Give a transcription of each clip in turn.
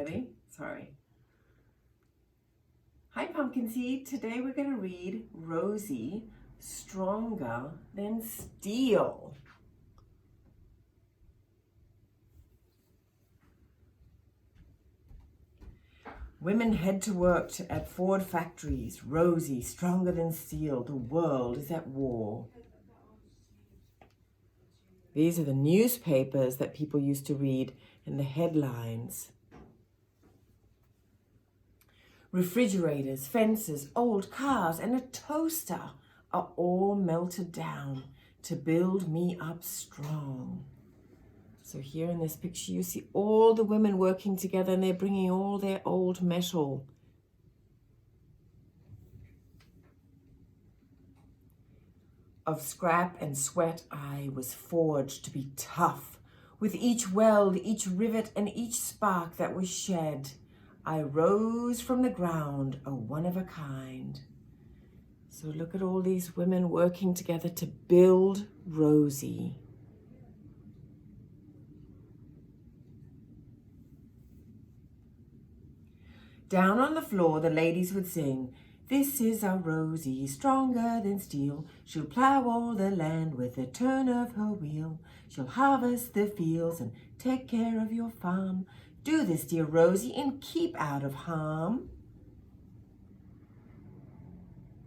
Ready? Sorry. Hi, Pumpkin Seed. Today we're going to read Rosie, Stronger Than Steel. Women head to work at Ford factories. Rosie, stronger than steel. The world is at war. These are the newspapers that people used to read in the headlines. Refrigerators, fences, old cars, and a toaster are all melted down to build me up strong. So here in this picture, you see all the women working together, and they're bringing all their old metal. Of scrap and sweat I was forged to be tough. With each weld, each rivet, and each spark that was shed, I rose from the ground, a one of a kind. So look at all these women working together to build Rosie. Down on the floor, the ladies would sing, "This is our Rosie, stronger than steel. She'll plow all the land with a turn of her wheel. She'll harvest the fields and take care of your farm. Do this, dear Rosie, and keep out of harm."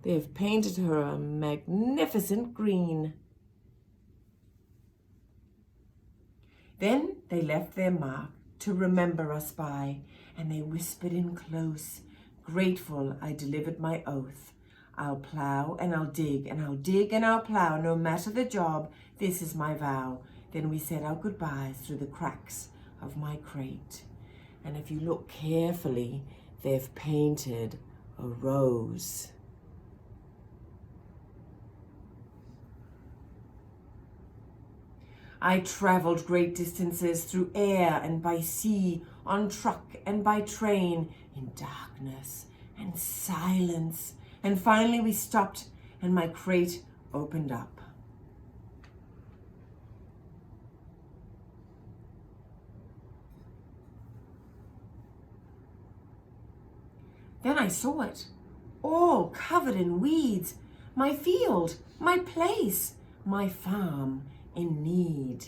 They have painted her a magnificent green. Then they left their mark to remember us by, and they whispered in close, "Grateful I delivered my oath. I'll plow and I'll dig and I'll dig and I'll plow, no matter the job, this is my vow." Then we said our goodbyes through the cracks of my crate. And if you look carefully, they've painted a rose. I traveled great distances through air and by sea, on truck and by train, in darkness and silence. And finally we stopped and my crate opened up. Then I saw it, all covered in weeds, my field, my place, my farm in need.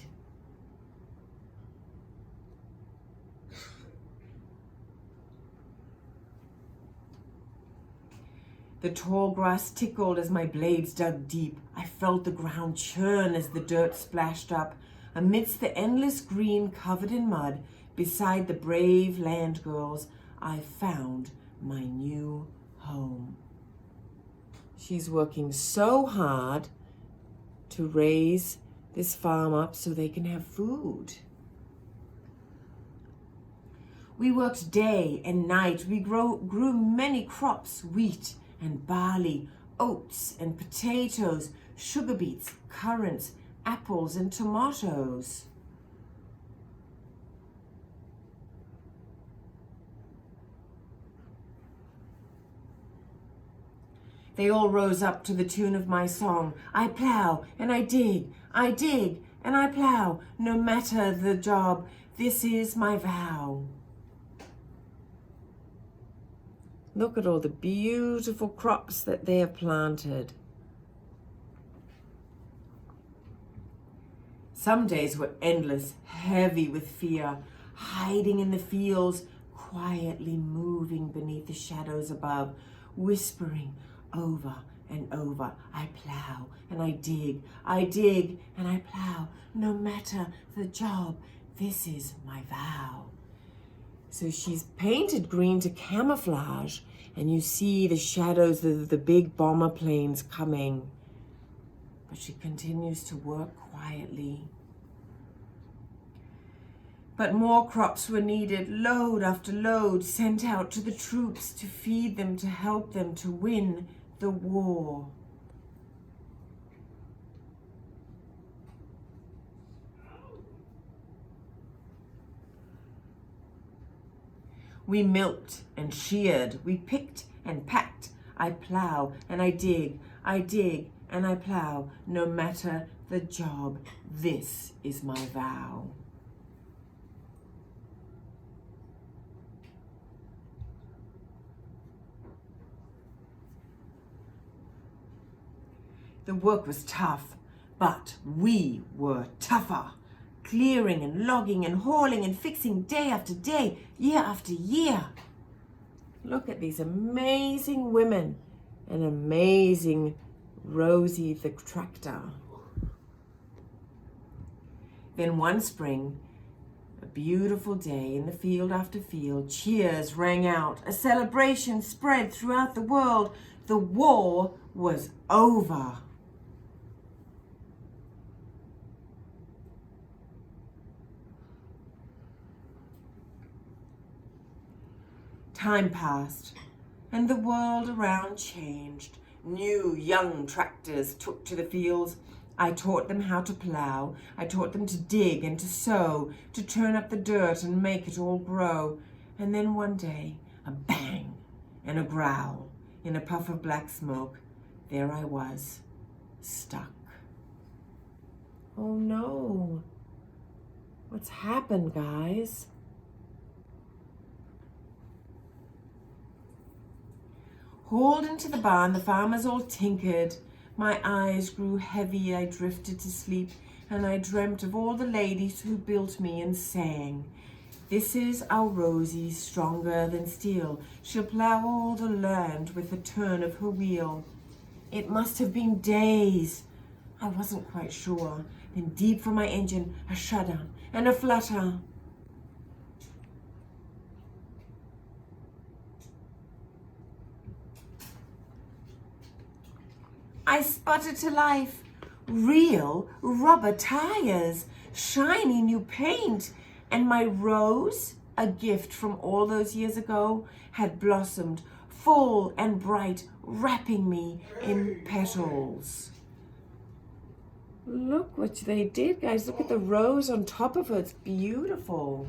The tall grass tickled as my blades dug deep. I felt the ground churn as the dirt splashed up. Amidst the endless green covered in mud, beside the brave land girls, I found my new home. She's working so hard to raise this farm up so they can have food. We worked day and night. We grew many crops, wheat and barley, oats and potatoes, sugar beets, currants, apples and tomatoes. They all rose up to the tune of my song. I plow and I dig and I plow, no matter the job, this is my vow. Look at all the beautiful crops that they have planted. Some days were endless, heavy with fear, hiding in the fields, quietly moving beneath the shadows above, whispering over and over, I plow and I dig and I plow, no matter the job, this is my vow. So she's painted green to camouflage, and you see the shadows of the big bomber planes coming. But she continues to work quietly. But more crops were needed, load after load, sent out to the troops to feed them, to help them to win the war. We milked and sheared, we picked and packed. I plow and I dig and I plow, no matter the job, this is my vow. The work was tough, but we were tougher. Clearing and logging and hauling and fixing day after day, year after year. Look at these amazing women and amazing Rosie the tractor. Then one spring, a beautiful day in the field after field, cheers rang out. A celebration spread throughout the world. The war was over. Time passed, and the world around changed. New young tractors took to the fields. I taught them how to plow. I taught them to dig and to sow, to turn up the dirt and make it all grow. And then one day, a bang and a growl. In a puff of black smoke, there I was, stuck. Oh no, what's happened, guys? Hauled into the barn, the farmers all tinkered. My eyes grew heavy, I drifted to sleep, and I dreamt of all the ladies who built me and sang. This is our Rosie, stronger than steel. She'll plow all the land with the turn of her wheel. It must have been days. I wasn't quite sure. Then deep from my engine, a shudder and a flutter. I sputtered to life. Real rubber tires, shiny new paint, and my rose, a gift from all those years ago, had blossomed full and bright, wrapping me in petals. Look what they did, guys. Look at the rose on top of her. It's beautiful.